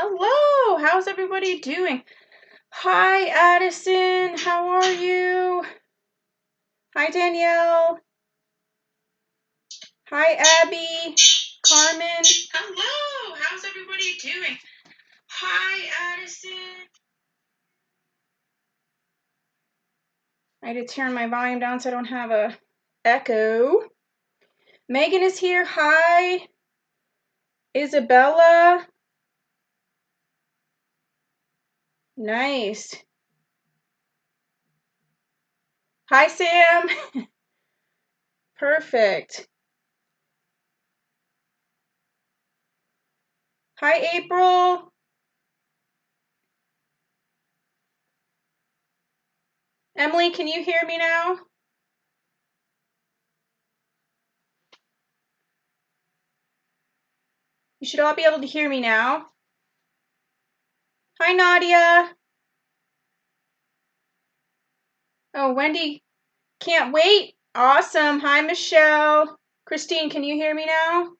Hello, how's everybody doing? Hi, Addison, how are you? Hi, Danielle. Hi, Abby. Carmen. Hello, how's everybody doing? Hi, Addison. I had to turn my volume down so I don't have a echo. Megan is here. Hi, Isabella. Nice. Hi, Sam. Perfect. Hi, April. Emily, can you hear me now? You should all be able to hear me now. Hi, Nadia. Oh, Wendy, can't wait. Awesome. Hi, Michelle. Christine, can you hear me now?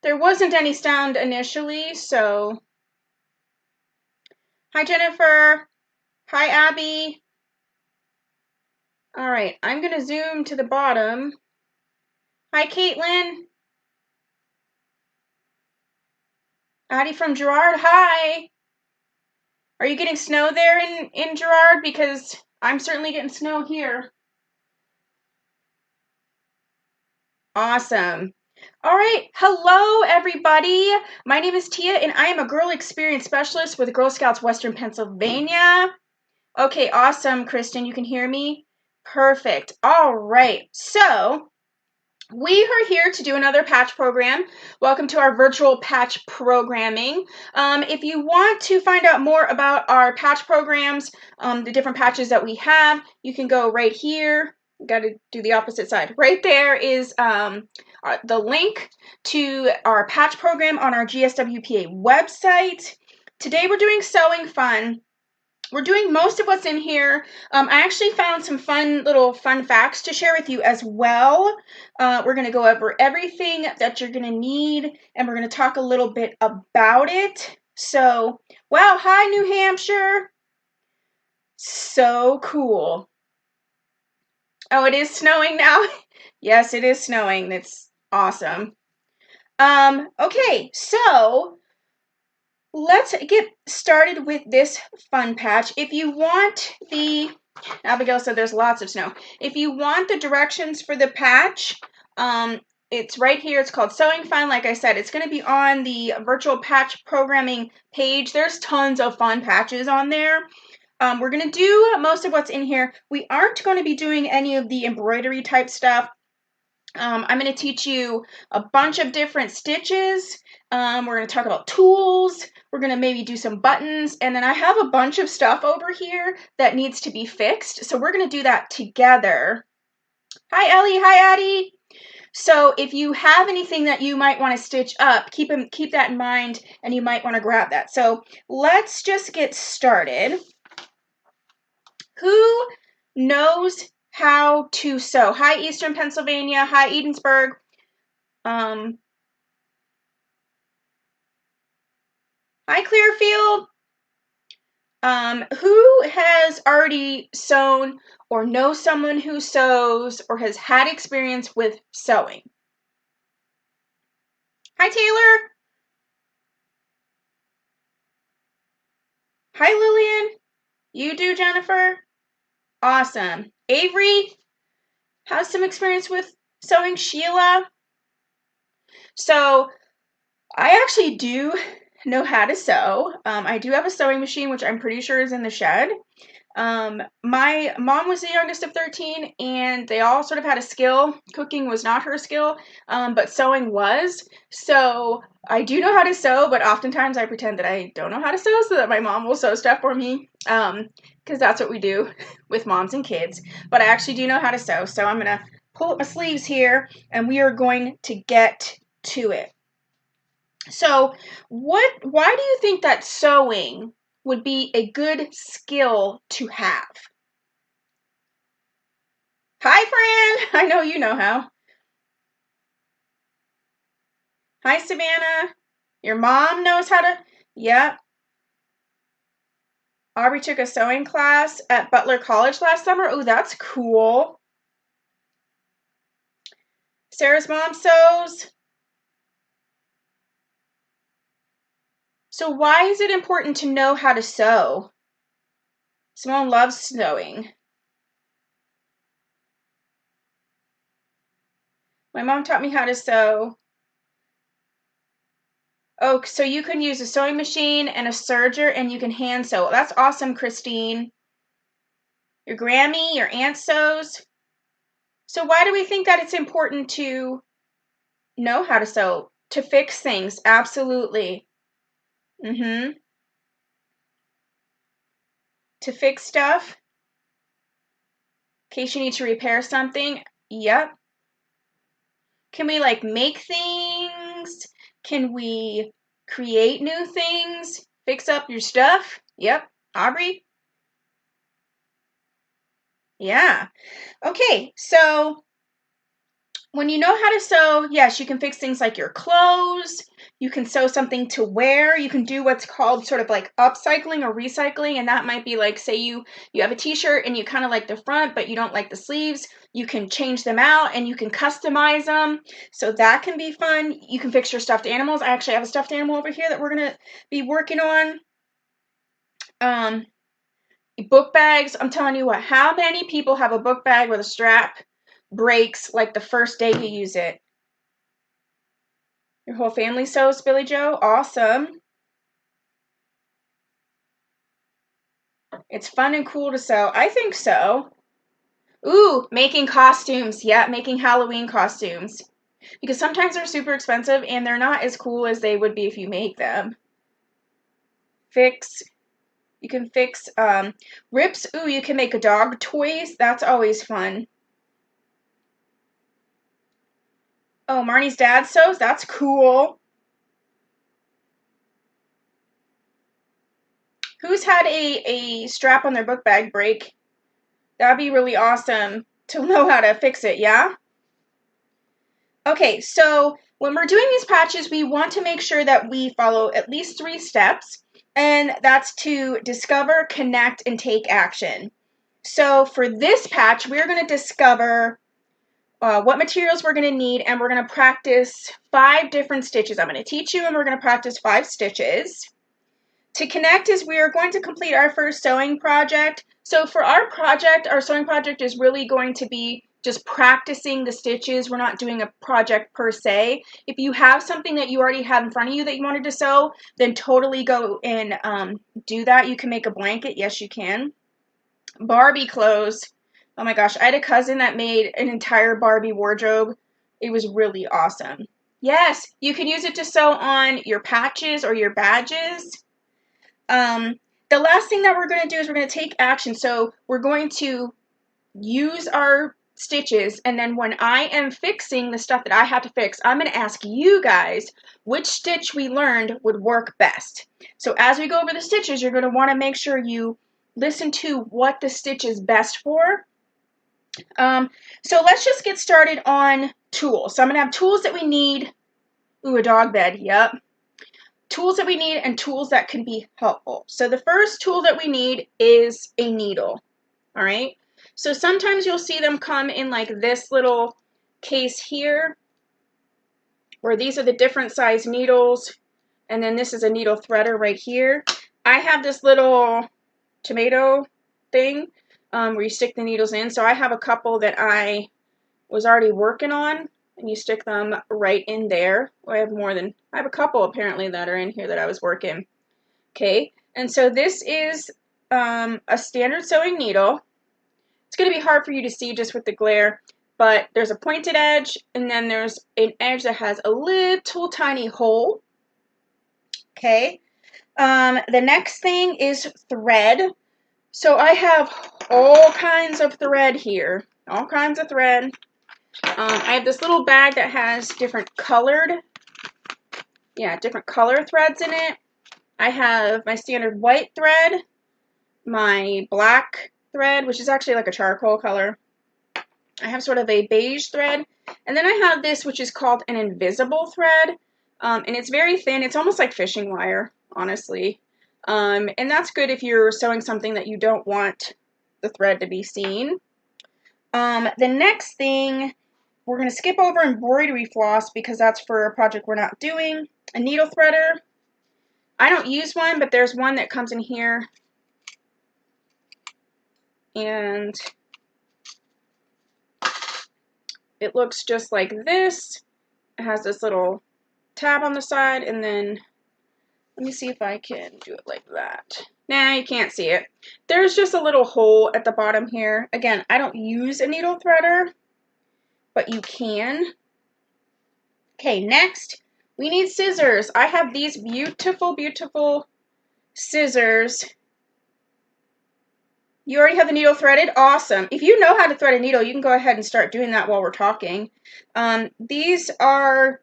There wasn't any sound initially, so. Hi, Jennifer. Hi, Abby. All right, I'm going to zoom to the bottom. Hi, Caitlin. Addie from Girard, hi. Are you getting snow there in Girard? Because I'm certainly getting snow here. Awesome. All right. Hello, everybody. My name is Tia, and I am a Girl Experience Specialist with Girl Scouts Western Pennsylvania. Okay, awesome, Kristen. You can hear me? Perfect. All right. So we are here to do another patch program. Welcome to our virtual patch programming. If you want to find out more about our patch programs, the different patches that we have, you can go right here. Got to do the opposite side. Right there is the link to our patch program on our GSWPA website. Today we're doing sewing fun. We're doing most of what's in here. I actually found some fun facts to share with you as well. We're going to go over everything that you're going to need, and we're going to talk a little bit about it. So, wow, hi, New Hampshire. So cool. Oh, it is snowing now? Yes, it is snowing. That's awesome. Okay, so let's get started with this fun patch. If you want Abigail said there's lots of snow. If you want the directions for the patch, it's right here. It's called Sewing Fun. Like I said, it's going to be on the virtual patch programming page. There's tons of fun patches on there. We're going to do most of what's in here. We aren't going to be doing any of the embroidery type stuff. I'm going to teach you a bunch of different stitches. We're going to talk about tools. We're going to maybe do some buttons. And then I have a bunch of stuff over here that needs to be fixed. So we're going to do that together. Hi, Ellie. Hi, Addie. So if you have anything that you might want to stitch up, keep that in mind, and you might want to grab that. So let's just get started. Who knows how to sew? Hi, Eastern Pennsylvania. Hi, Edensburg. Hi, Clearfield. Who has already sewn or knows someone who sews or has had experience with sewing? Hi, Taylor. Hi, Lillian. You do, Jennifer? Awesome. Avery has some experience with sewing. Sheila. So I actually do know how to sew. I do have a sewing machine, which I'm pretty sure is in the shed. My mom was the youngest of 13, and they all sort of had a skill. Cooking was not her skill, but sewing was. So I do know how to sew, but oftentimes I pretend that I don't know how to sew so that my mom will sew stuff for me, because that's what we do with moms and kids. But I actually do know how to sew, so I'm going to pull up my sleeves here, and we are going to get to it. So why do you think that sewing would be a good skill to have? Hi, Fran. I know you know how. Hi, Savannah. Your mom knows how to. Yep. Aubrey took a sewing class at Butler College last summer. Oh, that's cool. Sarah's mom sews. So why is it important to know how to sew? Simone loves sewing. My mom taught me how to sew. Oh, so you can use a sewing machine and a serger and you can hand sew. That's awesome, Christine. Your Grammy, your aunt sews. So why do we think that it's important to know how to sew? To fix things, absolutely. To fix stuff. In case you need to repair something. Yep. Can we like make things? Can we create new things? Fix up your stuff? Yep. Aubrey? Yeah. Okay, so when you know how to sew, yes, you can fix things like your clothes. You can sew something to wear. You can do what's called sort of like upcycling or recycling, and that might be like, say you have a t-shirt and you kind of like the front, but you don't like the sleeves. You can change them out and you can customize them. So that can be fun. You can fix your stuffed animals. I actually have a stuffed animal over here that we're going to be working on. Book bags, I'm telling you what, how many people have a book bag where the strap breaks like the first day you use it? Your whole family sews, Billy Joe? Awesome. It's fun and cool to sew. I think so. Ooh, making costumes. Yeah, making Halloween costumes. Because sometimes they're super expensive and they're not as cool as they would be if you make them. Fix. You can fix rips. Ooh, you can make dog toys. That's always fun. Oh, Marnie's dad sews? That's cool. Who's had a strap on their book bag break? That'd be really awesome to know how to fix it, yeah? Okay, so when we're doing these patches, we want to make sure that we follow at least 3 steps, and that's to discover, connect, and take action. So for this patch, we're going to discover what materials we're going to need, and we're going to practice 5 different stitches. I'm going to teach you, and we're going to practice 5 stitches. To connect is we are going to complete our first sewing project. So for our project, our sewing project is really going to be just practicing the stitches. We're not doing a project per se. If you have something that you already have in front of you that you wanted to sew, then totally go and do that. You can make a blanket. Yes, you can. Barbie clothes. Oh my gosh, I had a cousin that made an entire Barbie wardrobe. It was really awesome. Yes, you can use it to sew on your patches or your badges. The last thing that we're going to do is we're going to take action. So we're going to use our stitches, and then when I am fixing the stuff that I have to fix, I'm going to ask you guys which stitch we learned would work best. So as we go over the stitches, you're going to want to make sure you listen to what the stitch is best for. So let's just get started on tools. So I'm going to have tools that we need. Ooh, a dog bed. Yep. Tools that we need and tools that can be helpful. So the first tool that we need is a needle. All right. So sometimes you'll see them come in like this little case here, where these are the different size needles. And then this is a needle threader right here. I have this little tomato thing where you stick the needles in. So I have a couple that I was already working on, and you stick them right in there. I have a couple apparently that are in here that I was working. Okay, and so this is a standard sewing needle. It's going to be hard for you to see just with the glare, but there's a pointed edge, and then there's an edge that has a little tiny hole. Okay, the next thing is thread. So I have all kinds of thread here, all kinds of thread. I have this little bag that has different color threads in it. I have my standard white thread, my black thread, which is actually like a charcoal color. I have sort of a beige thread, and then I have this, which is called an invisible thread, and it's very thin. It's almost like fishing wire, honestly. And that's good if you're sewing something that you don't want the thread to be seen. The next thing, we're going to skip over embroidery floss because that's for a project we're not doing. A needle threader. I don't use one, but there's one that comes in here. And it looks just like this. It has this little tab on the side, and then let me see if I can do it like that. Nah, you can't see it. There's just a little hole at the bottom here. Again, I don't use a needle threader, but you can. Okay, next, we need scissors. I have these beautiful, beautiful scissors. You already have the needle threaded? Awesome. If you know how to thread a needle, you can go ahead and start doing that while we're talking. These are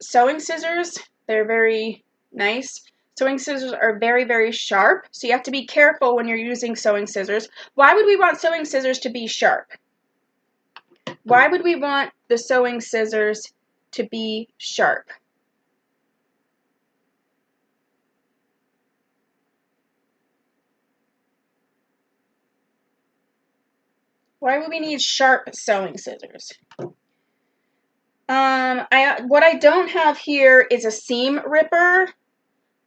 sewing scissors. They're very nice. Sewing scissors are very, very sharp, so you have to be careful when you're using sewing scissors. Why would we want sewing scissors to be sharp? Why would we want the sewing scissors to be sharp? Why would we need sharp sewing scissors? What I don't have here is a seam ripper.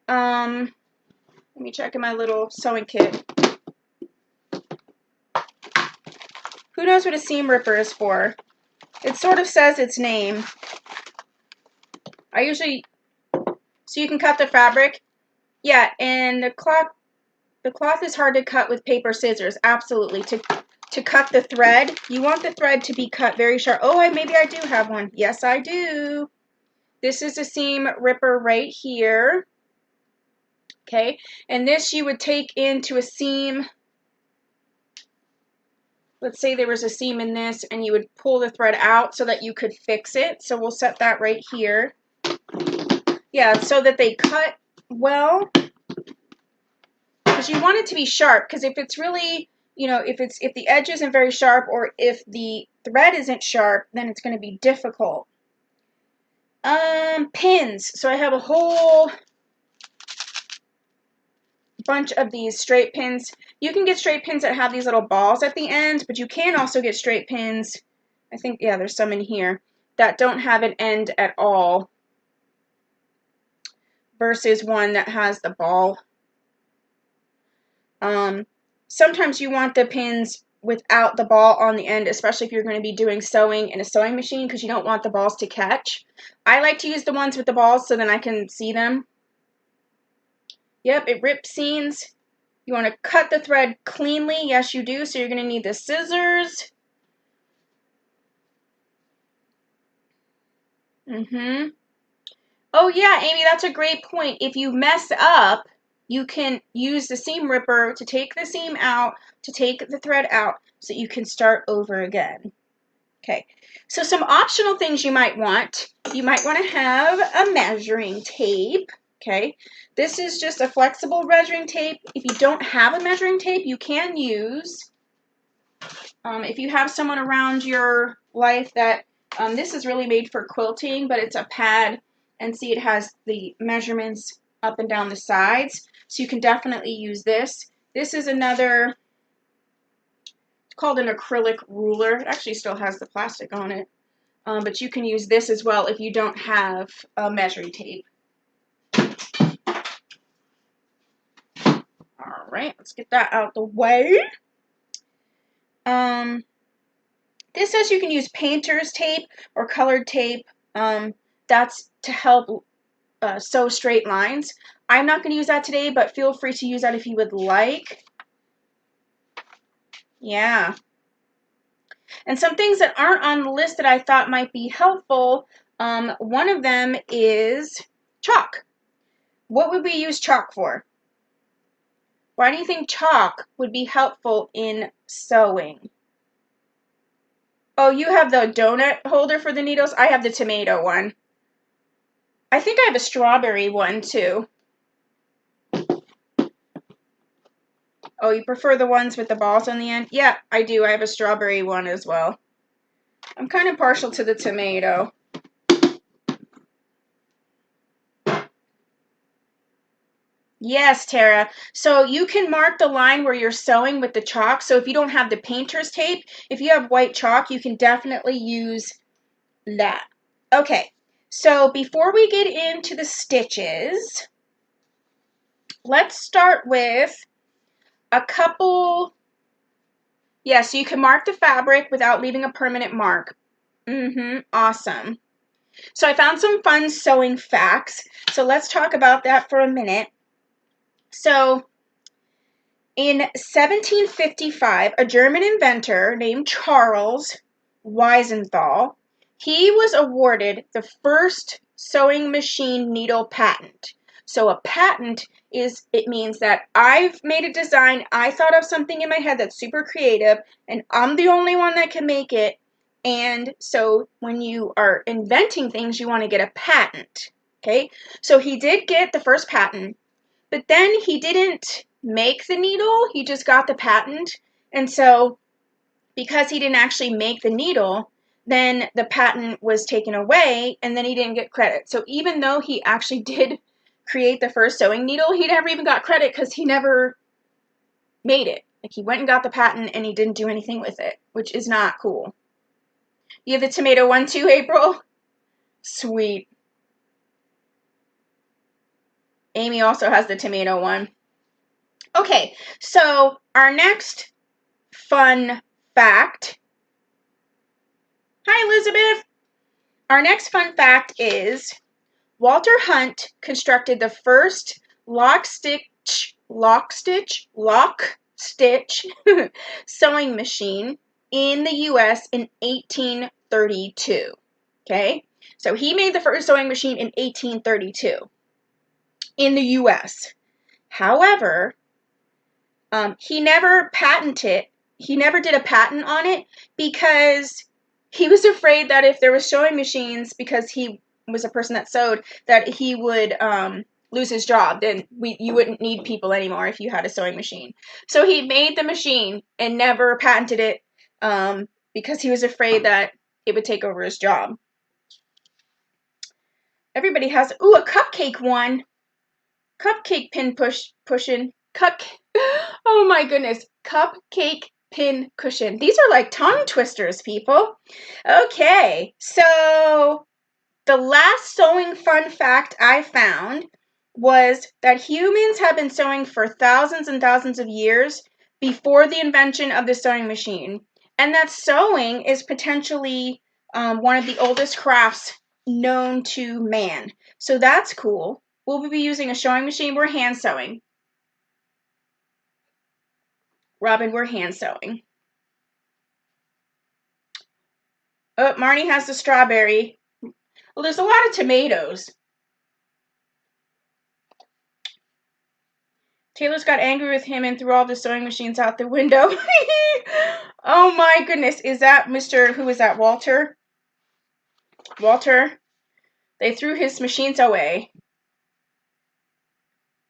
Let me check in my little sewing kit. Who knows what a seam ripper is for? It sort of says its name. So you can cut the fabric. Yeah, and the cloth is hard to cut with paper scissors. Absolutely. To cut the thread, you want the thread to be cut very sharp. Oh, maybe I do have one. Yes, I do. This is a seam ripper right here. Okay, and this you would take into a seam. Let's say there was a seam in this, and you would pull the thread out so that you could fix it. So we'll set that right here. Yeah, so that they cut well. Because you want it to be sharp, because if it's really, you know, if the edge isn't very sharp or if the thread isn't sharp, then it's going to be difficult. Pins. So I have a whole bunch of these straight pins. You can get straight pins that have these little balls at the end, but you can also get straight pins, I think, yeah, there's some in here, that don't have an end at all, versus one that has the ball. Sometimes you want the pins without the ball on the end, especially if you're going to be doing sewing in a sewing machine, because you don't want the balls to catch. I like to use the ones with the balls so then I can see them. Yep, it rips seams. You want to cut the thread cleanly. Yes, you do. So you're going to need the scissors. Oh, yeah, Amy, that's a great point. If you mess up, you can use the seam ripper to take the seam out, to take the thread out, so you can start over again. Okay, so some optional things you might want. You might want to have a measuring tape. Okay, this is just a flexible measuring tape. If you don't have a measuring tape, you can use, if you have someone around your life that, this is really made for quilting, but it's a pad, and see, it has the measurements up and down the sides, so you can definitely use this. This is another, it's called an acrylic ruler. It actually still has the plastic on it, but you can use this as well if you don't have a measuring tape. All right, let's get that out the way. This says you can use painter's tape or colored tape. That's to help sew straight lines. I'm not going to use that today, but feel free to use that if you would like. Yeah. And some things that aren't on the list that I thought might be helpful, one of them is chalk. What would we use chalk for? Why do you think chalk would be helpful in sewing? Oh, you have the donut holder for the needles? I have the tomato one. I think I have a strawberry one too. Oh, you prefer the ones with the balls on the end? Yeah, I do. I have a strawberry one as well. I'm kind of partial to the tomato. Yes, Tara. So you can mark the line where you're sewing with the chalk. So if you don't have the painter's tape, if you have white chalk, you can definitely use that. Okay, so before we get into the stitches, let's start with a couple. Yeah, so you can mark the fabric without leaving a permanent mark. Awesome. So I found some fun sewing facts. So let's talk about that for a minute. So in 1755, a German inventor named Charles Weisenthal, he was awarded the first sewing machine needle patent. So a patent it means that I've made a design, I thought of something in my head that's super creative, and I'm the only one that can make it. And so when you are inventing things, you want to get a patent. Okay? So he did get the first patent, but then he didn't make the needle, he just got the patent. And so because he didn't actually make the needle, then the patent was taken away and then he didn't get credit. So even though he actually did create the first sewing needle, he never even got credit because he never made it. Like, he went and got the patent and he didn't do anything with it, which is not cool. You have the tomato one too, April? Sweet. Amy also has the tomato one. Okay, so our next fun fact. Hi, Elizabeth. Our next fun fact is Walter Hunt constructed the first lock stitch sewing machine in the U.S. in 1832. Okay, so he made the first sewing machine in 1832 in the U.S. However, he never patented. He never did a patent on it because he was afraid that if there was sewing machines, because he was a person that sewed, that he would lose his job. Then you wouldn't need people anymore if you had a sewing machine. So he made the machine and never patented it because he was afraid that it would take over his job. Everybody has a cupcake one. Cupcake pin pushing. Oh my goodness. Cupcake pin cushion. These are like tongue twisters, people. Okay, so the last sewing fun fact I found was that humans have been sewing for thousands and thousands of years before the invention of the sewing machine, and that sewing is potentially one of the oldest crafts known to man. So that's cool. Will we be using a sewing machine? We're hand sewing. Robin, we're hand sewing. Oh, Marnie has the strawberry. Well, there's a lot of tomatoes. Taylor's got angry with him and threw all the sewing machines out the window. Oh my goodness. Is that who is that, Walter? Walter? They threw his machines away.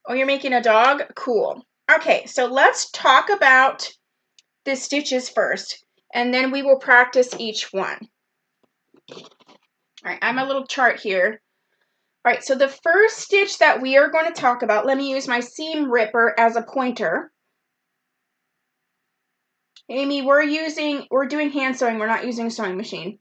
Oh, you're making a dog? Cool. Okay, so let's talk about the stitches first, and then we will practice each one. All right, I have a little chart here. All right, so the first stitch that we are going to talk about, let me use my seam ripper as a pointer. Amy, we're doing hand sewing, we're not using a sewing machine.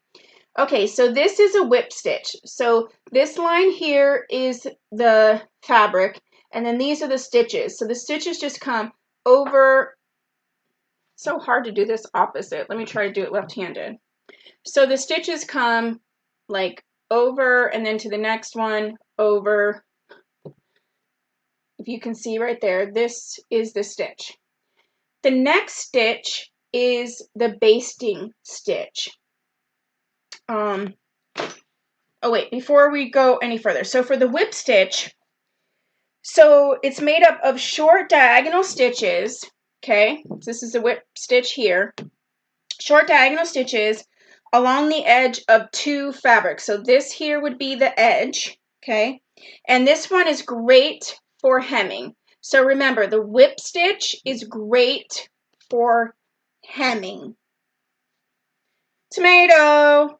Okay, so this is a whip stitch. So this line here is the fabric, and then these are the stitches. So the stitches just come over. So hard to do this opposite. Let me try to do it left-handed. So the stitches come like over and then to the next one, over. If you can see right there, this is the stitch. The next stitch is the basting stitch. Oh wait, before we go any further. So for the whip stitch, so it's made up of short diagonal stitches. Okay, so this is a whip stitch here. Short diagonal stitches along the edge of two fabrics. So this here would be the edge, okay? And this one is great for hemming. So remember, the whip stitch is great for hemming. Tomato.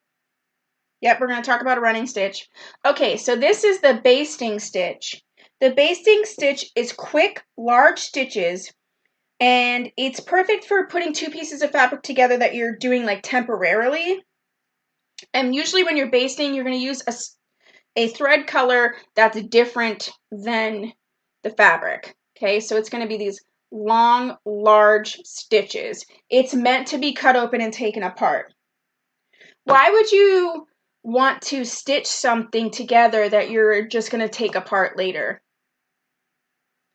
Yep, we're going to talk about a running stitch. Okay, so this is the basting stitch. The basting stitch is quick, large stitches, and it's perfect for putting two pieces of fabric together that you're doing like temporarily. And usually when you're basting, you're going to use a thread color that's different than the fabric. Okay, so it's going to be these long, large stitches. It's meant to be cut open and taken apart. Why would you want to stitch something together that you're just going to take apart later?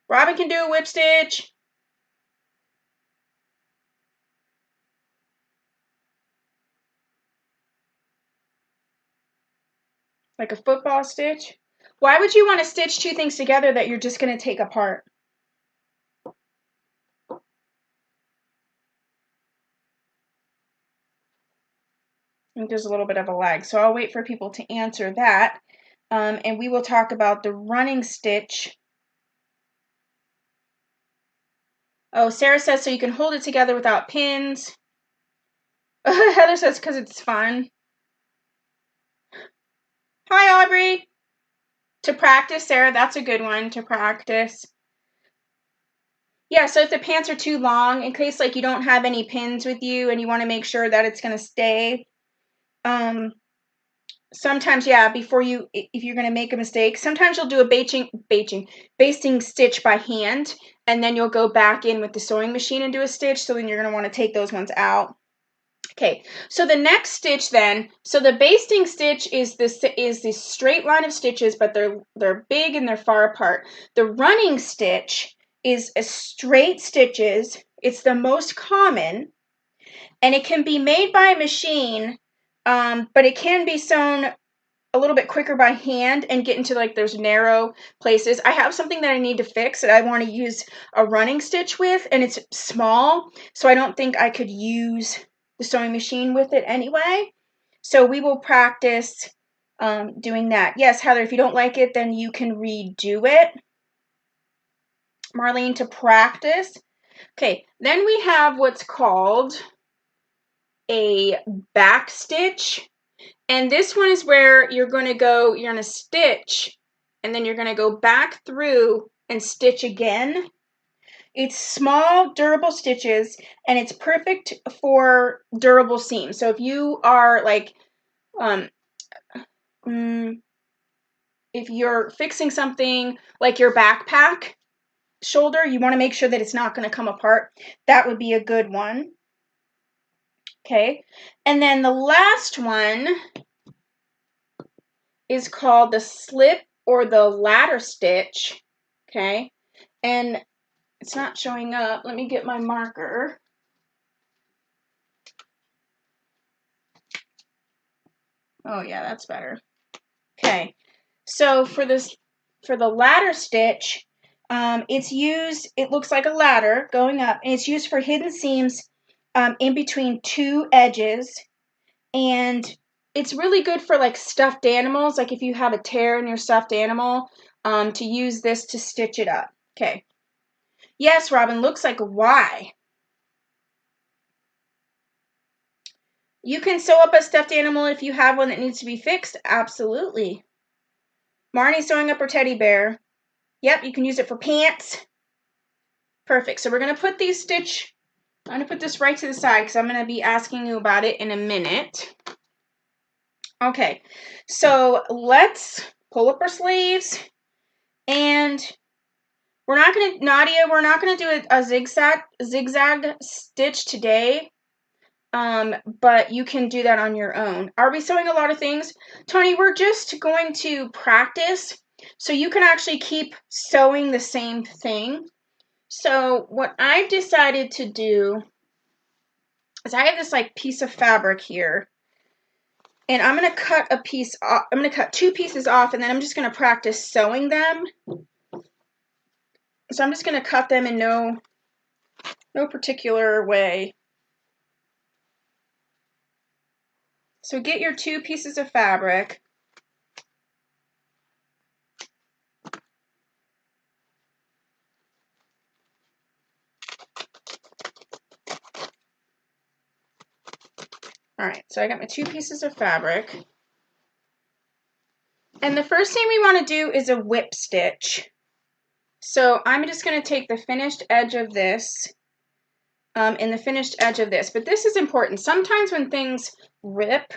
Robin can do a whip stitch. Like a football stitch. Why would you want to stitch two things together that you're just going to take apart? I think there's a little bit of a lag, so I'll wait for people to answer that. And we will talk about the running stitch. Oh, Sarah says so you can hold it together without pins. Heather says because it's fun. Hi, Aubrey. To practice, Sarah, that's a good one to practice. Yeah, so if the pants are too long, in case like you don't have any pins with you and you want to make sure that it's going to stay, sometimes, yeah, if you're going to make a mistake, sometimes you'll do a basting stitch by hand, and then you'll go back in with the sewing machine and do a stitch, so then you're going to want to take those ones out. Okay, so the next stitch then, so the basting stitch is this straight line of stitches, but they're big and they're far apart. The running stitch is a straight stitches. It's the most common, and it can be made by a machine, but it can be sewn a little bit quicker by hand and get into like those narrow places. I have something that I need to fix that I want to use a running stitch with, and it's small, so I don't think I could use the sewing machine with it anyway. So we will practice doing that. Yes, Heather, if you don't like it, then you can redo it. Marlene, to practice. Okay, then we have what's called a back stitch. And this one is where you're going to stitch, and then you're going to go back through and stitch again. It's small, durable stitches, and it's perfect for durable seams. So if you are like, if you're fixing something like your backpack shoulder, you want to make sure that it's not going to come apart. That would be a good one. Okay, and then the last one is called the slip or the ladder stitch. Okay, and it's not showing up. Let me get my marker. Oh yeah, that's better. Okay, so for the ladder stitch, it looks like a ladder going up, and it's used for hidden seams in between two edges, and it's really good for like stuffed animals, like if you have a tear in your stuffed animal, to use this to stitch it up. Okay. Yes, Robin, looks like a Y. You can sew up a stuffed animal if you have one that needs to be fixed. Absolutely. Marnie's sewing up her teddy bear. Yep, you can use it for pants. Perfect. So we're going to put I'm going to put this right to the side because I'm going to be asking you about it in a minute. Okay, so let's pull up our sleeves, and we're not going to, Nadia, we're not going to do a zigzag stitch today. But you can do that on your own. Are we sewing a lot of things? Tony, we're just going to practice so you can actually keep sewing the same thing. So what I've decided to do is I have this like piece of fabric here, and I'm going to cut a piece off. I'm going to cut two pieces off, and then I'm just going to practice sewing them. So I'm just going to cut them in no particular way. So get your two pieces of fabric. All right, so I got my two pieces of fabric. And the first thing we want to do is a whip stitch. So I'm just going to take the finished edge of this and the finished edge of this. But this is important. Sometimes when things rip,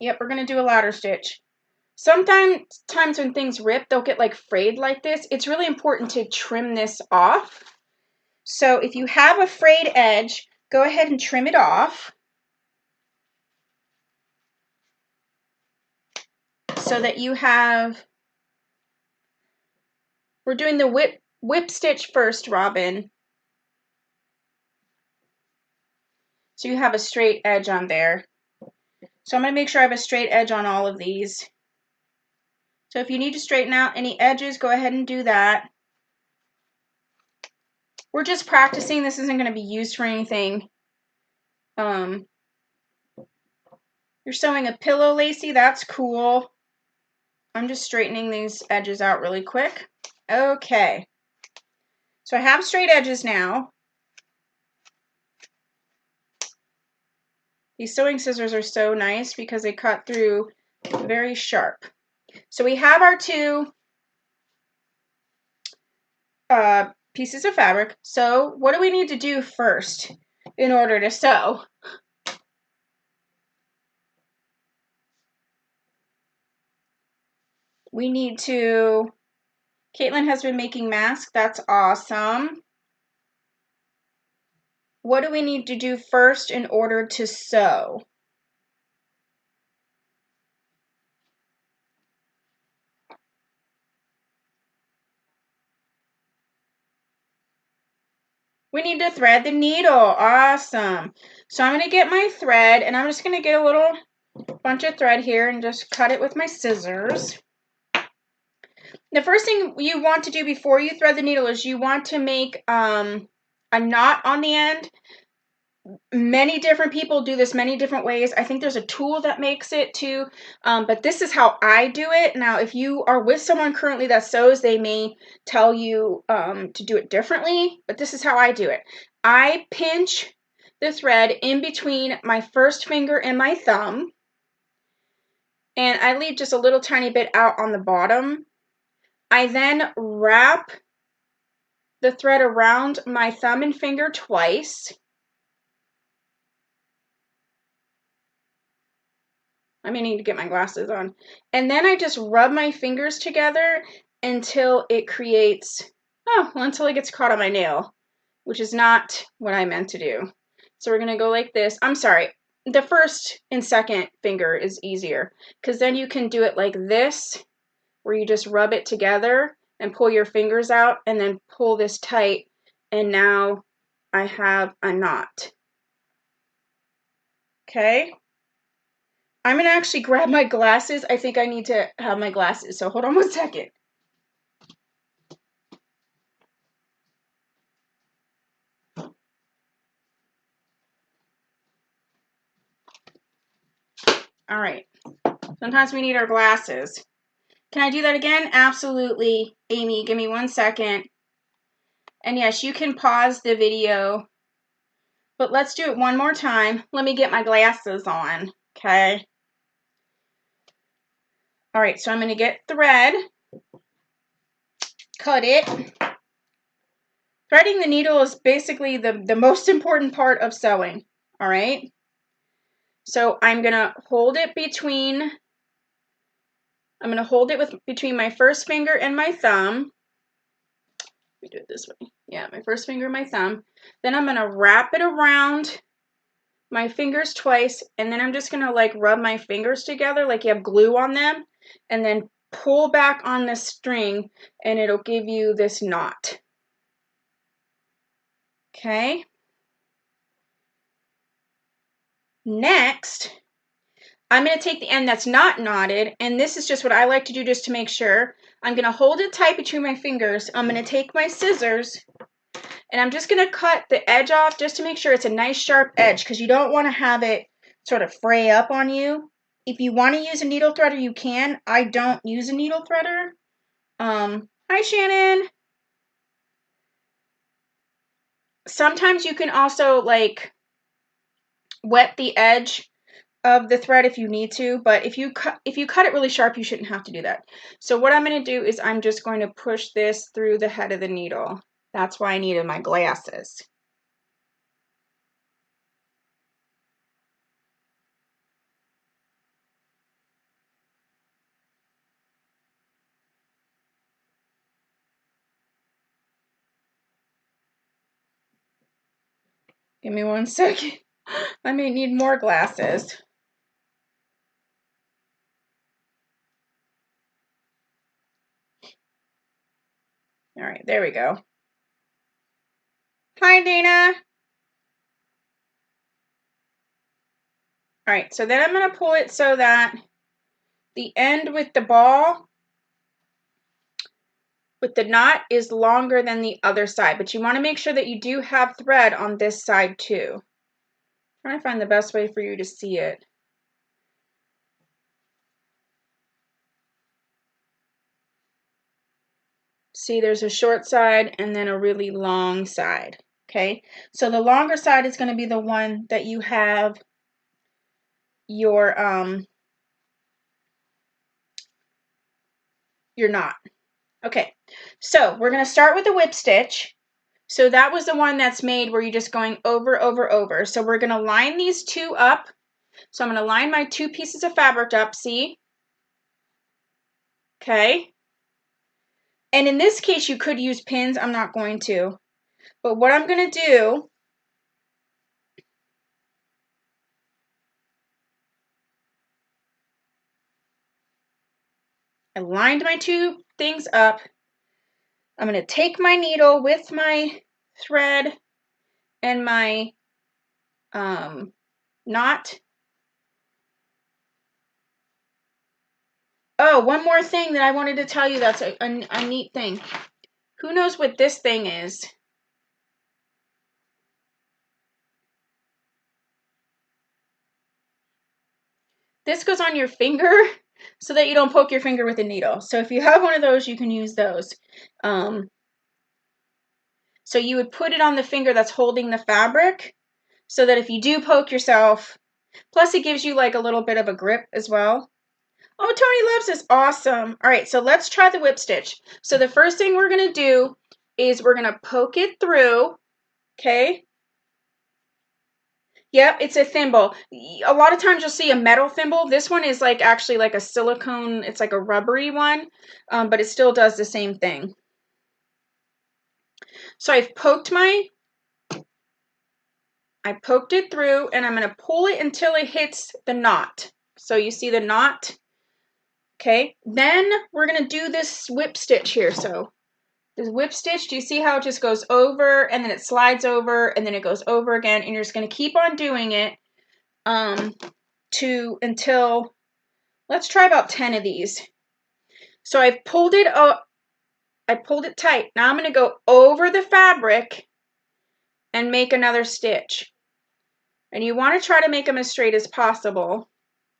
yep, we're going to do a ladder stitch. Sometimes when things rip, they'll get like frayed like this. It's really important to trim this off. So if you have a frayed edge, go ahead and trim it off so that you have, we're doing the whip stitch first, Robin. So you have a straight edge on there. So I'm going to make sure I have a straight edge on all of these. So if you need to straighten out any edges, go ahead and do that. We're just practicing. This isn't going to be used for anything. You're sewing a pillow, Lacey. That's cool. I'm just straightening these edges out really quick. Okay. So I have straight edges now. These sewing scissors are so nice because they cut through very sharp. So we have our two pieces of fabric. So what do we need to do first in order to sew? We need to, Caitlin has been making masks. That's awesome. What do we need to do first in order to sew? We need to thread the needle. Awesome. So I'm going to get my thread and I'm just going to get a little bunch of thread here and just cut it with my scissors. The first thing you want to do before you thread the needle is you want to make a knot on the end. Many different people do this many different ways. I think there's a tool that makes it too, but this is how I do it. Now, if you are with someone currently that sews, they may tell you to do it differently, but this is how I do it. I pinch the thread in between my first finger and my thumb, and I leave just a little tiny bit out on the bottom. I then wrap the thread around my thumb and finger twice. I may need to get my glasses on. And then I just rub my fingers together until it creates, until it gets caught on my nail, which is not what I meant to do. So we're going to go like this. I'm sorry. The first and second finger is easier because then you can do it like this, where you just rub it together and pull your fingers out and then pull this tight. And now I have a knot. Okay. I'm going to actually grab my glasses. I think I need to have my glasses. So hold on one second. All right. Sometimes we need our glasses. Can I do that again? Absolutely. Amy, give me 1 second. And yes, you can pause the video. But let's do it one more time. Let me get my glasses on. Okay. All right, so I'm going to get thread. Cut it. Threading the needle is basically the most important part of sewing. All right. So I'm going to hold it between between my first finger and my thumb. Let me do it this way. Yeah, my first finger and my thumb. Then I'm going to wrap it around my fingers twice, and then I'm just going to like rub my fingers together like you have glue on them, and then pull back on the string, and it'll give you this knot. Okay. Next, I'm going to take the end that's not knotted, and this is just what I like to do just to make sure. I'm going to hold it tight between my fingers. I'm going to take my scissors, and I'm just going to cut the edge off just to make sure it's a nice sharp edge, because you don't want to have it sort of fray up on you. If you want to use a needle threader, you can. I don't use a needle threader. Hi, Shannon. Sometimes you can also like wet the edge of the thread if you need to, but if you cut it really sharp, you shouldn't have to do that. So what I'm going to do is I'm just going to push this through the head of the needle. That's why I needed my glasses. Give me 1 second. I may need more glasses. All right, there we go. Hi, Dana. All right, so then I'm going to pull it so that the end with the ball, with the knot, is longer than the other side, but you want to make sure that you do have thread on this side too. I'm trying to find the best way for you to see it. See, there's a short side and then a really long side. Okay, so the longer side is going to be the one that you have your knot. Okay, so we're going to start with the whip stitch. So that was the one that's made where you're just going over, over, over. So we're going to line these two up. So I'm going to line my 2 pieces of fabric up, see? Okay. And in this case, you could use pins. I'm not going to. But what I'm going to do, I lined my 2 things up. I'm going to take my needle with my thread and my knot. Oh, one more thing that I wanted to tell you that's a neat thing. Who knows what this thing is? This goes on your finger so that you don't poke your finger with a needle. So if you have one of those, you can use those. So you would put it on the finger that's holding the fabric so that if you do poke yourself, plus it gives you like a little bit of a grip as well. Oh, Tony loves this. Awesome. All right, so let's try the whip stitch. So the first thing we're going to do is we're going to poke it through, okay? Yep, it's a thimble. A lot of times you'll see a metal thimble. This one is like actually like a silicone, it's like a rubbery one, but it still does the same thing. So I poked it through and I'm going to pull it until it hits the knot. So you see the knot? Okay, then we're going to do this whip stitch here. So this whip stitch, do you see how it just goes over and then it slides over and then it goes over again, and you're just going to keep on doing it until, let's try about 10 of these. So I've pulled it up, I pulled it tight. Now I'm going to go over the fabric and make another stitch. And you want to try to make them as straight as possible.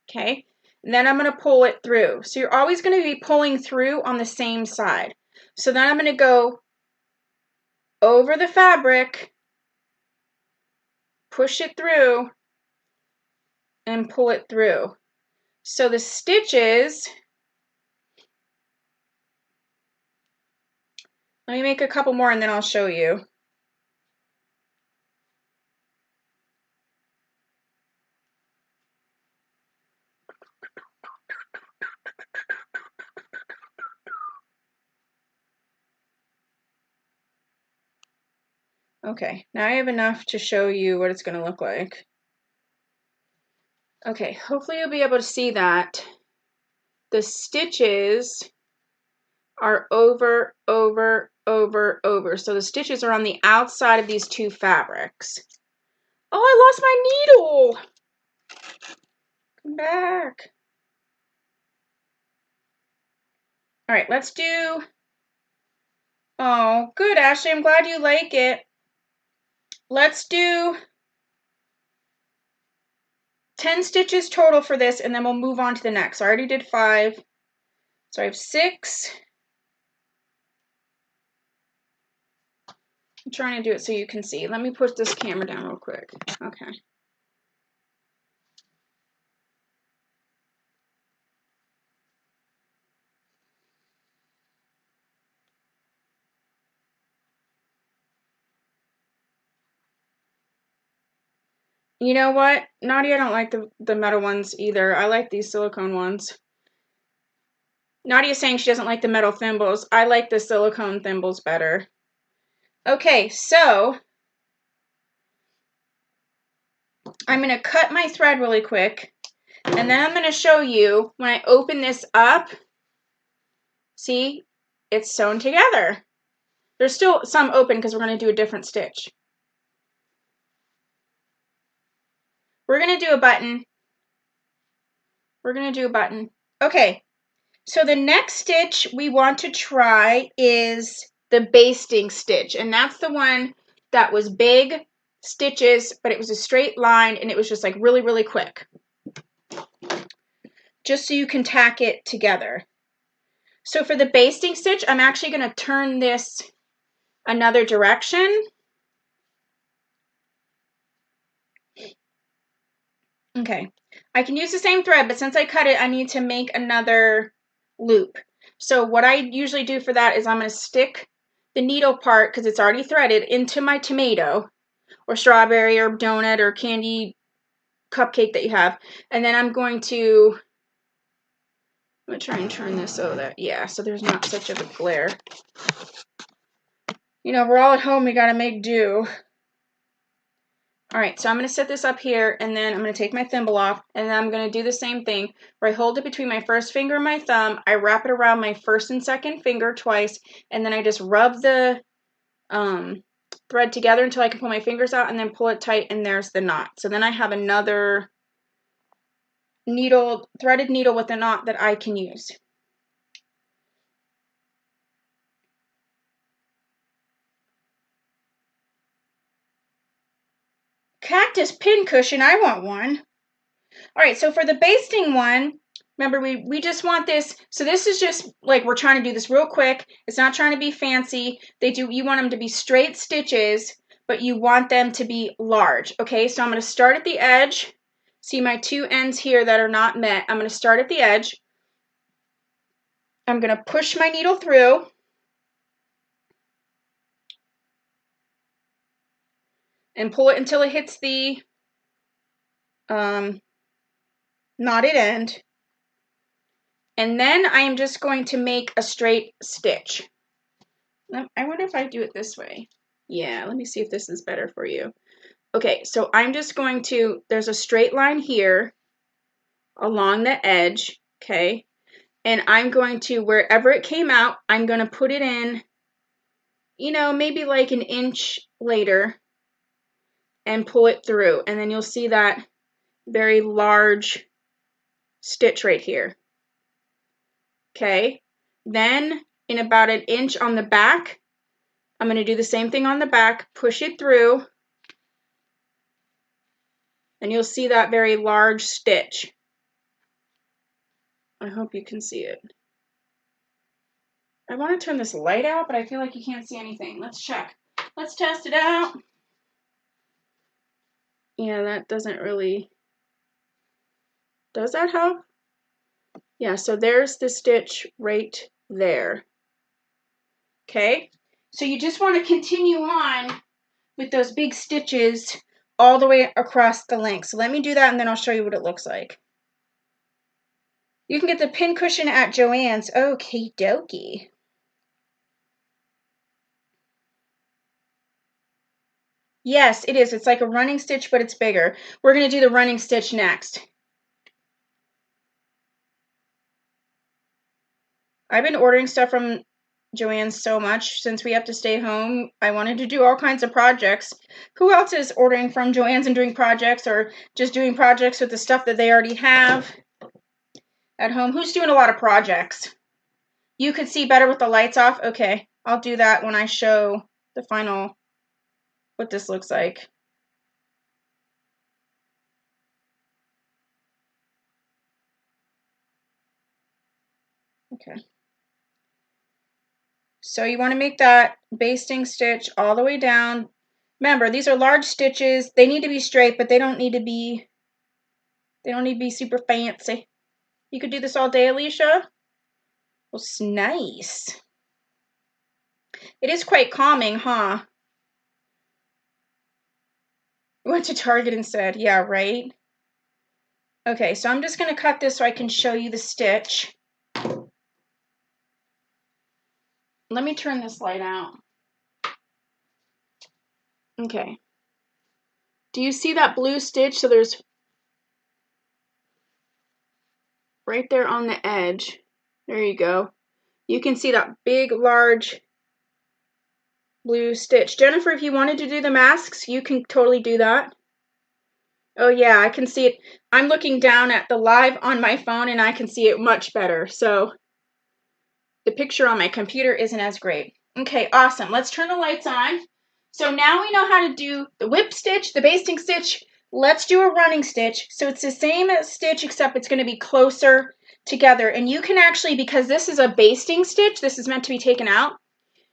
Okay, and then I'm going to pull it through. So you're always going to be pulling through on the same side. So then I'm going to go over the fabric, push it through, and pull it through. So the stitches, let me make a couple more and then I'll show you. Okay, now I have enough to show you what it's going to look like. Okay, hopefully you'll be able to see that. The stitches are over, over, over, over. So the stitches are on the outside of these 2 fabrics. Oh, I lost my needle. Come back. All right, let's do, oh, good, Ashley. I'm glad you like it. Let's do 10 stitches total for this, and then we'll move on to the next. So I already did 5. So I have 6. I'm trying to do it so you can see. Let me put this camera down real quick. Okay. You know what? Nadia, I don't like the metal ones either. I like these silicone ones. Nadia's saying she doesn't like the metal thimbles. I like the silicone thimbles better. Okay, so I'm going to cut my thread really quick. And then I'm going to show you when I open this up. See, it's sewn together. There's still some open because we're going to do a different stitch. We're going to do a button. We're going to do a button. Okay, so the next stitch we want to try is the basting stitch. And that's the one that was big stitches, but it was a straight line and it was just like really, really quick. Just so you can tack it together. So for the basting stitch, I'm actually going to turn this another direction. Okay, I can use the same thread, but since I cut it, I need to make another loop. So what I usually do for that is I'm going to stick the needle part, because it's already threaded, into my tomato or strawberry or donut or candy cupcake that you have. And then I'm going to try and turn this so that, yeah, so there's not such a glare. You know, we're all at home, we got to make do. All right, so I'm going to set this up here, and then I'm going to take my thimble off, and then I'm going to do the same thing where I hold it between my first finger and my thumb. I wrap it around my first and second finger twice, and then I just rub the thread together until I can pull my fingers out, and then pull it tight, and there's the knot. So then I have another needle, threaded needle with a knot that I can use. Cactus pin cushion, I want one. All right, so for the basting one, remember we just want this, so this is just like we're trying to do this real quick. It's not trying to be fancy. You want them to be straight stitches, but you want them to be large. Okay, so I'm going to start at the edge. See my two ends here that are not met. I'm going to start at the edge. I'm going to push my needle through. And pull it until it hits the knotted end. And then I am just going to make a straight stitch. I wonder if I do it this way. Yeah, let me see if this is better for you. Okay, so I'm just going to, there's a straight line here along the edge, okay? And I'm going to, wherever it came out, I'm going to put it in, you know, maybe like an inch later and pull it through. And then you'll see that very large stitch right here. Okay, then in about an inch on the back, I'm going to do the same thing on the back, push it through, and you'll see that very large stitch. I hope you can see it. I want to turn this light out, but I feel like you can't see anything. Let's check. Let's test it out. Yeah, that doesn't really... Does that help? Yeah, so there's the stitch right there. Okay, so you just want to continue on with those big stitches all the way across the length. So let me do that and then I'll show you what it looks like. You can get the pin cushion at Joann's. Okie dokie. Yes, it is. It's like a running stitch, but it's bigger. We're going to do the running stitch next. I've been ordering stuff from Joann's so much since we have to stay home. I wanted to do all kinds of projects. Who else is ordering from Joann's and doing projects, or just doing projects with the stuff that they already have at home? Who's doing a lot of projects? You could see better with the lights off? Okay, I'll do that when I show the final, what this looks like. Okay. So you want to make that basting stitch all the way down. Remember, these are large stitches. They need to be straight, but they don't need to be super fancy. You could do this all day, Alicia. Well, it's nice. It is quite calming, huh? Went to Target instead. Yeah, right? Okay, so I'm just going to cut this so I can show you the stitch. Let me turn this light out. Okay. Do you see that blue stitch? So there's right there on the edge. There you go. You can see that big, large blue stitch. Jennifer, if you wanted to do the masks, you can totally do that. Oh yeah, I can see it. I'm looking down at the live on my phone and I can see it much better. So the picture on my computer isn't as great. Okay, awesome. Let's turn the lights on. So now we know how to do the whip stitch, the basting stitch. Let's do a running stitch. So it's the same stitch except it's going to be closer together. And you can actually, because this is a basting stitch, this is meant to be taken out,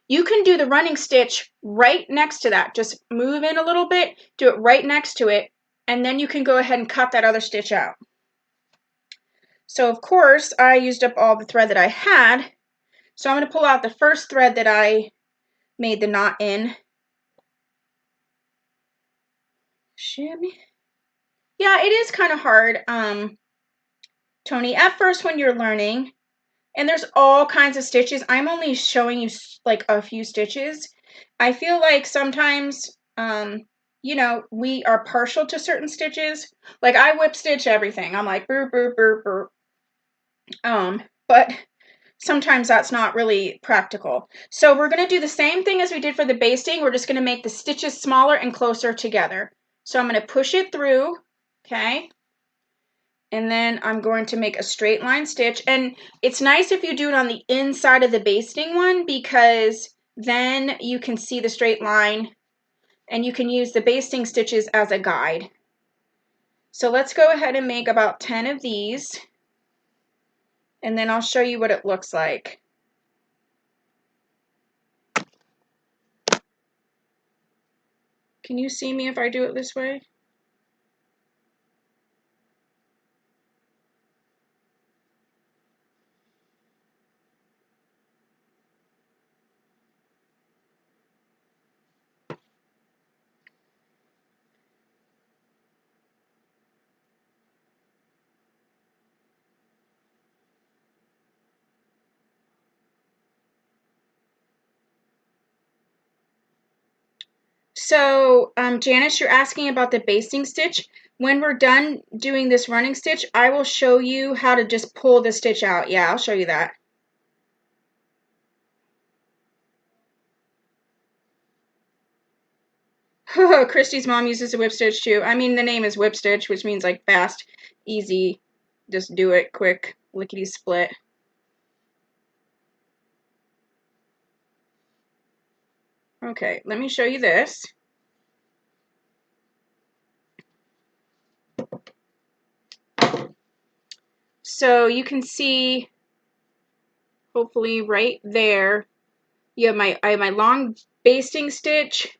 you can do the running stitch right next to that. Just move in a little bit, do it right next to it, and then you can go ahead and cut that other stitch out. So of course, I used up all the thread that I had. So I'm going to pull out the first thread that I made the knot in. Shimmy. Yeah, it is kind of hard, Tony, at first when you're learning. And there's all kinds of stitches. I'm only showing you like a few stitches. I feel like sometimes, you know, we are partial to certain stitches. Like I whip stitch everything. I'm like, burp, burp, burp, burp. But sometimes that's not really practical. So we're going to do the same thing as we did for the basting. We're just going to make the stitches smaller and closer together. So I'm going to push it through, okay? And then I'm going to make a straight line stitch. And it's nice if you do it on the inside of the basting one because then you can see the straight line and you can use the basting stitches as a guide. So let's go ahead and make about 10 of these. And then I'll show you what it looks like. Can you see me if I do it this way? So, Janice, you're asking about the basting stitch. When we're done doing this running stitch, I will show you how to just pull the stitch out. Yeah, I'll show you that. Christy's mom uses a whip stitch too. I mean, the name is whip stitch, which means like fast, easy, just do it quick, lickety split. Okay, let me show you this. So you can see, hopefully right there, you have I have my long basting stitch,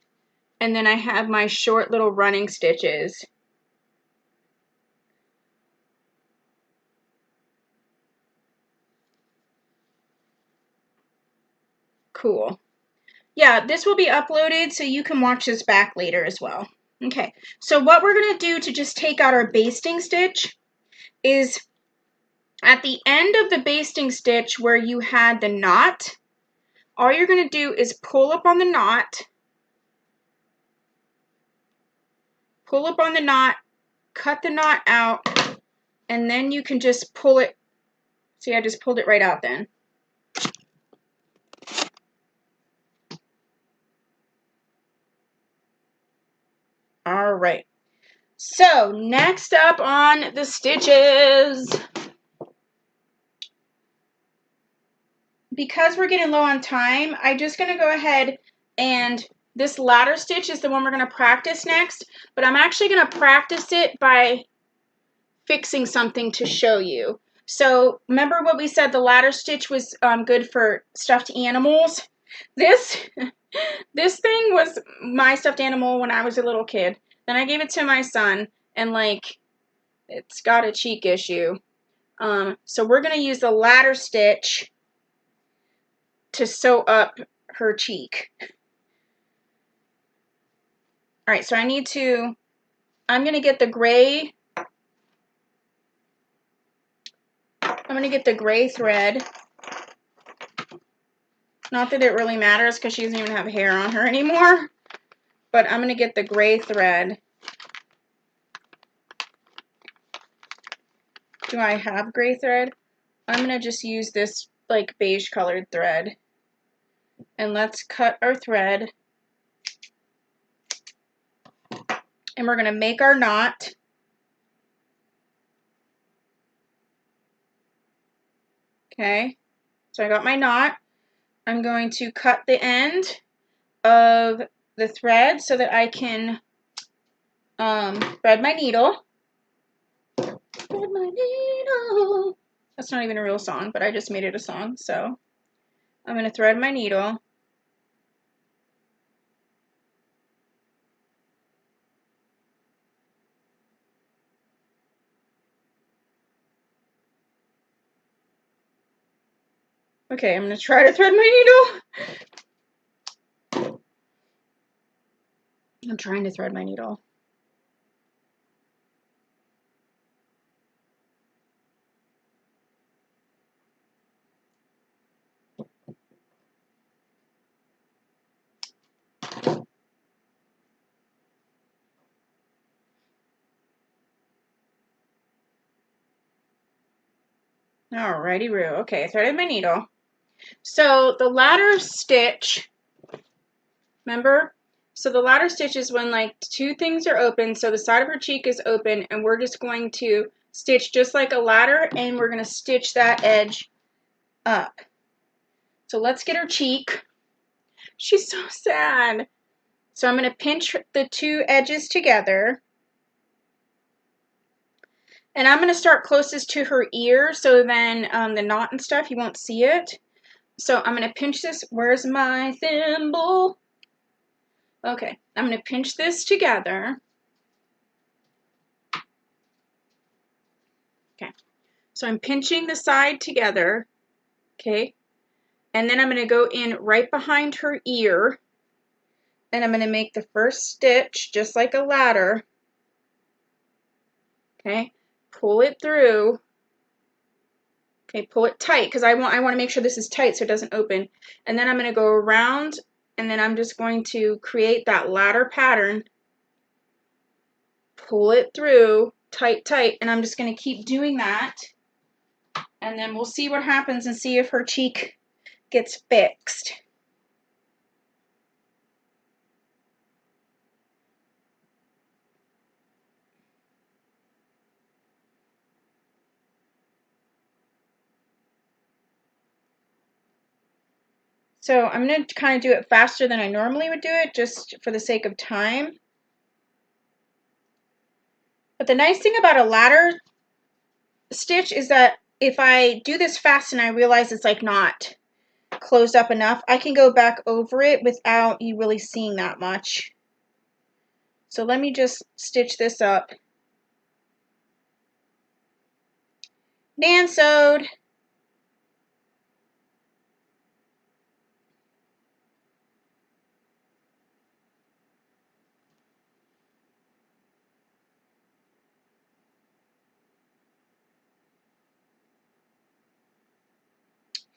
and then I have my short little running stitches. Cool. Yeah, this will be uploaded so you can watch this back later as well. Okay, so what we're going to do to just take out our basting stitch is at the end of the basting stitch where you had the knot, all you're going to do is pull up on the knot, cut the knot out, and then you can just pull it. See, I just pulled it right out then. All right. So next up on the stitches, because we're getting low on time, I'm just going to go ahead and this ladder stitch is the one we're going to practice next, but I'm actually going to practice it by fixing something to show you. So remember what we said, the ladder stitch was good for stuffed animals. This thing was my stuffed animal when I was a little kid. Then I gave it to my son, and like it's got a cheek issue. So we're going to use the ladder stitch to sew up her cheek. All right, so I need to I'm going to get the gray. I'm going to get the gray thread. Not that it really matters because she doesn't even have hair on her anymore. But I'm going to get the gray thread. Do I have gray thread? I'm going to just use this like beige colored thread. And let's cut our thread. And we're going to make our knot. Okay, so I got my knot. I'm going to cut the end of the thread so that I can thread my needle. Thread my needle. That's not even a real song, but I just made it a song. So I'm going to thread my needle. Okay, I'm going to try to thread my needle. I'm trying to thread my needle. Alrighty-roo. Okay, I threaded my needle. So the ladder stitch, remember? So the ladder stitch is when like two things are open, so the side of her cheek is open, and we're just going to stitch just like a ladder, and we're going to stitch that edge up. So let's get her cheek. She's so sad. So I'm going to pinch the two edges together. And I'm going to start closest to her ear, so then the knot and stuff, you won't see it. So I'm going to pinch this. Where's my thimble? Okay, I'm going to pinch this together. Okay, so I'm pinching the side together. Okay, and then I'm going to go in right behind her ear. And I'm going to make the first stitch just like a ladder. Okay, pull it through. Okay, pull it tight because I want to make sure this is tight so it doesn't open. And then I'm going to go around, and then I'm just going to create that ladder pattern. Pull it through, tight, tight, and I'm just going to keep doing that. And then we'll see what happens and see if her cheek gets fixed. So I'm going to kind of do it faster than I normally would do it, just for the sake of time. But the nice thing about a ladder stitch is that if I do this fast and I realize it's like not closed up enough, I can go back over it without you really seeing that much. So let me just stitch this up. Nan sewed.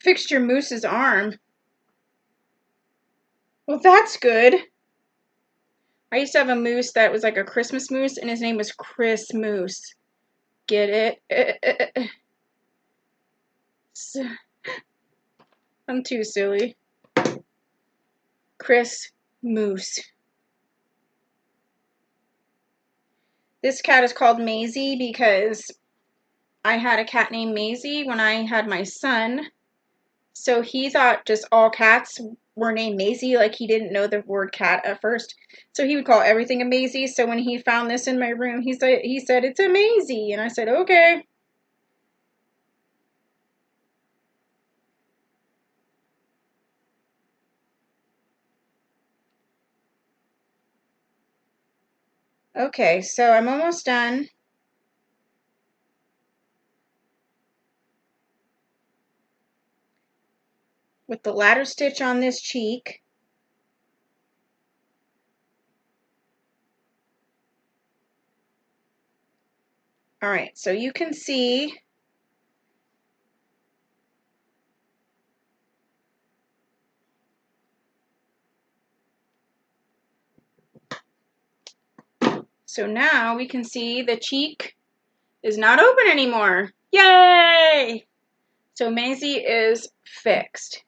Fixed your moose's arm. Well, that's good. I used to have a moose that was like a Christmas moose, and his name was Chris Moose. Get it? I'm too silly. Chris Moose. This cat is called Maisie because I had a cat named Maisie when I had my son. So he thought just all cats were named Maisie, like he didn't know the word cat at first. So he would call everything a Maisie. So when he found this in my room, he said it's a Maisie, and I said okay. Okay, so I'm almost done. With the ladder stitch on this cheek. All right, so you can see so now we can see the cheek is not open anymore. Yay! So Maisie is fixed.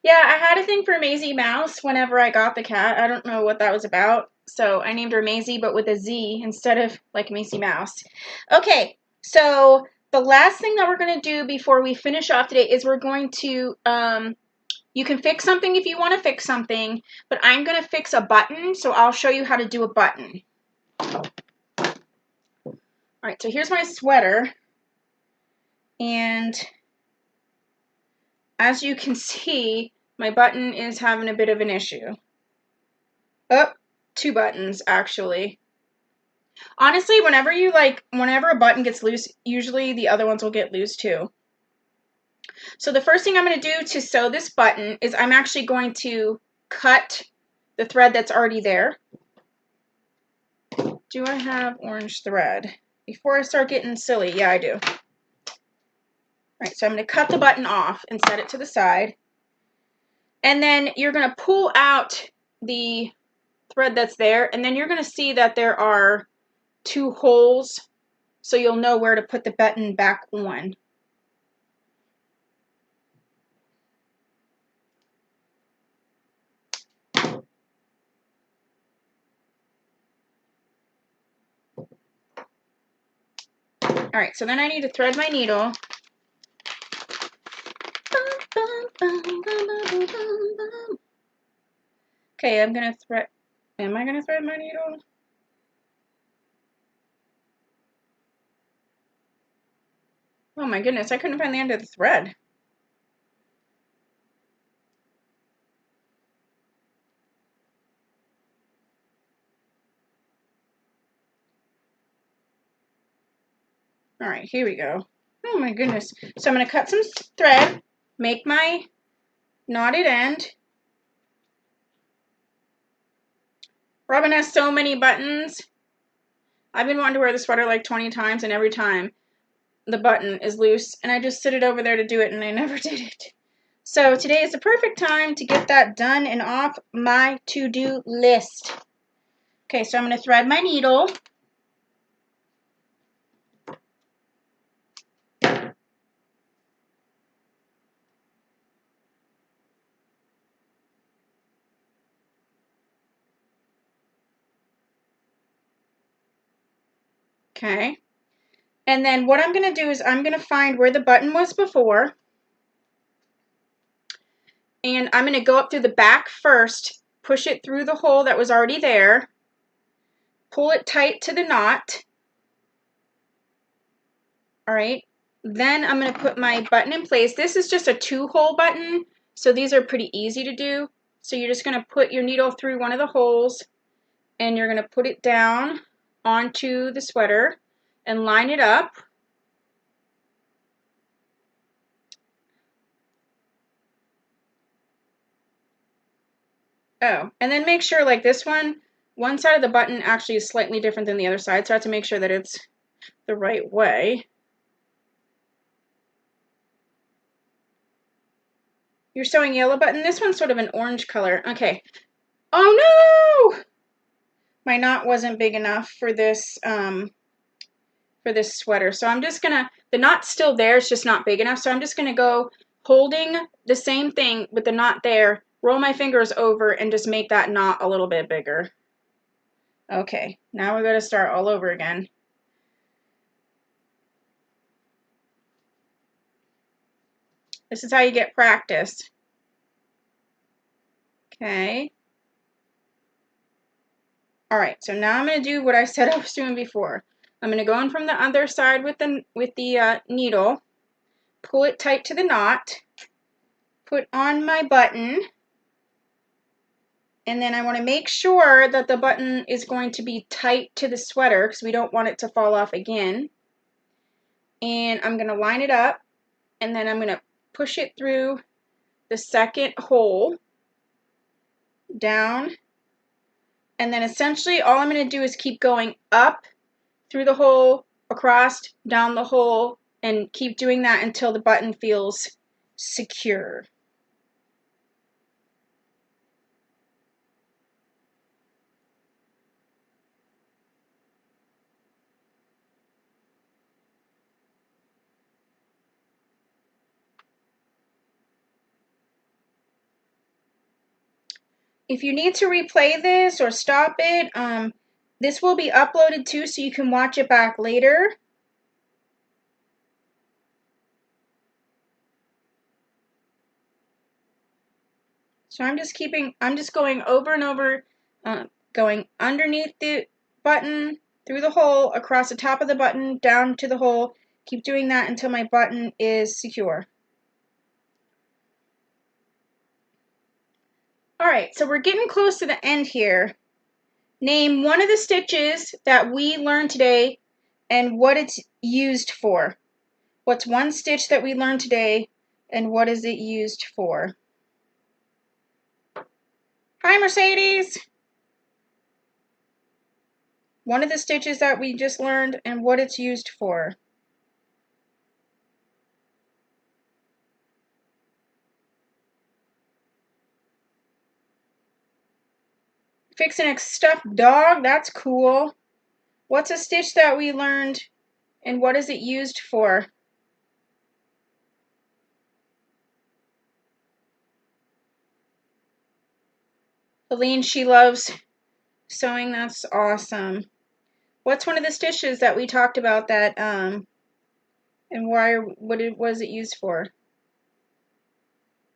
Yeah, I had a thing for Maisie Mouse whenever I got the cat. I don't know what that was about. So I named her Maisie, but with a Z instead of like Maisie Mouse. Okay, so the last thing that we're going to do before we finish off today is we're going to, you can fix something if you want to fix something, but I'm going to fix a button, so I'll show you how to do a button. All right, so here's my sweater, and as you can see, my button is having a bit of an issue. Oh, two buttons, actually. Honestly, whenever a button gets loose, usually the other ones will get loose too. So the first thing I'm going to do to sew this button is I'm actually going to cut the thread that's already there. Do I have orange thread? Before I start getting silly, yeah, I do. All right, so I'm going to cut the button off and set it to the side. And then you're going to pull out the thread that's there, and then you're going to see that there are two holes, so you'll know where to put the button back on. All right, so then I need to thread my needle. Okay, I'm gonna thread. Am I gonna thread my needle? Oh my goodness, I couldn't find the end of the thread. All right, here we go. Oh my goodness. So I'm gonna cut some thread, make my knotted end. Robin has so many buttons. I've been wanting to wear the sweater like 20 times, and every time the button is loose, and I just sit it over there to do it, and I never did it. So today is the perfect time to get that done and off my to-do list. Okay, so I'm going to thread my needle. Okay. And then what I'm going to do is I'm going to find where the button was before. And I'm going to go up through the back first, push it through the hole that was already there, pull it tight to the knot. All right. Then I'm going to put my button in place. This is just a 2-hole button, so these are pretty easy to do. So you're just going to put your needle through one of the holes, and you're going to put it down onto the sweater and line it up. Oh, and then make sure, like this one side of the button actually is slightly different than the other side, so I have to make sure that it's the right way. You're sewing yellow button. This one's sort of an orange color. Okay. Oh no! My knot wasn't big enough for this sweater. So I'm just gonna, the knot's still there, it's just not big enough. So I'm just gonna go holding the same thing with the knot there, roll my fingers over and just make that knot a little bit bigger. Okay, now we're gonna start all over again. This is how you get practice. Okay. All right, so now I'm going to do what I said I was doing before. I'm going to go in from the other side with the needle, pull it tight to the knot, put on my button, and then I want to make sure that the button is going to be tight to the sweater because we don't want it to fall off again. And I'm going to line it up, and then I'm going to push it through the second hole, down, and then essentially all I'm going to do is keep going up through the hole, across, down the hole, and keep doing that until the button feels secure. If you need to replay this or stop it, this will be uploaded too, so you can watch it back later. So I'm just going over and over, going underneath the button, through the hole, across the top of the button, down to the hole. Keep doing that until my button is secure. Alright, so we're getting close to the end here. Name one of the stitches that we learned today and what it's used for. What's one stitch that we learned today and what is it used for? Hi, Mercedes! One of the stitches that we just learned and what it's used for. Fixing a stuffed dog, that's cool. What's a stitch that we learned and what is it used for? Helene, she loves sewing, that's awesome. What's one of the stitches that we talked about that, and what was it used for?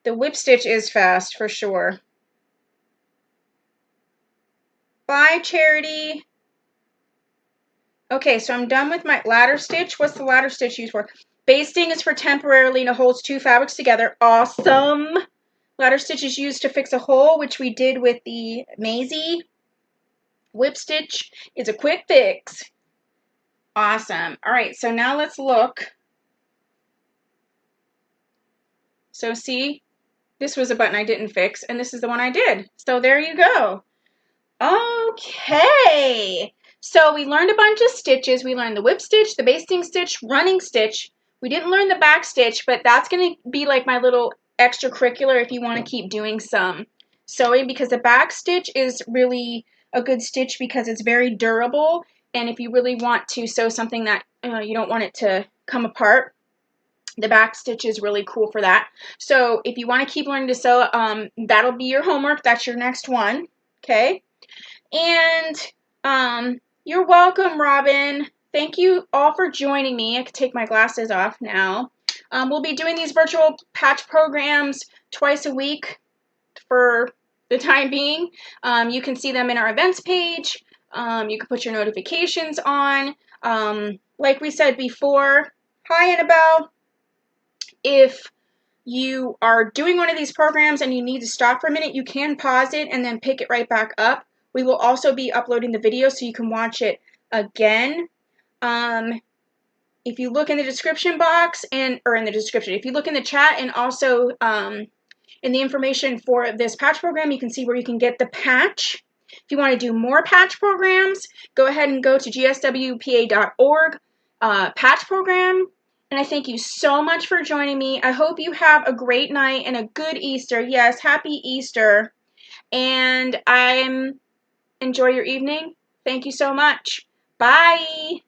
The whip stitch is fast, for sure. Bye, Charity. Okay, so I'm done with my ladder stitch. What's the ladder stitch used for? Basting is for temporarily and it holds two fabrics together. Awesome. Ladder stitch is used to fix a hole, which we did with the Maisie. Whip stitch is a quick fix. Awesome. All right, so now let's look. So see, this was a button I didn't fix, and this is the one I did. So there you go. Okay. So we learned a bunch of stitches. We learned the whip stitch, the basting stitch, running stitch. We didn't learn the back stitch, but that's going to be like my little extracurricular if you want to keep doing some sewing, because the back stitch is really a good stitch because it's very durable, and if you really want to sew something that you don't want it to come apart, the back stitch is really cool for that. So if you want to keep learning to sew, that'll be your homework. That's your next one. Okay. And you're welcome, Robin. Thank you all for joining me. I can take my glasses off now. We'll be doing these virtual patch programs twice a week for the time being. You can see them in our events page. You can put your notifications on. Like we said before, hi, Annabelle. If you are doing one of these programs and you need to stop for a minute, you can pause it and then pick it right back up. We will also be uploading the video so you can watch it again. If you look in the description box if you look in the chat and also in the information for this patch program, you can see where you can get the patch. If you want to do more patch programs, go ahead and go to GSWPA.org patch program. And I thank you so much for joining me. I hope you have a great night and a good Easter. Yes, happy Easter. And enjoy your evening. Thank you so much. Bye.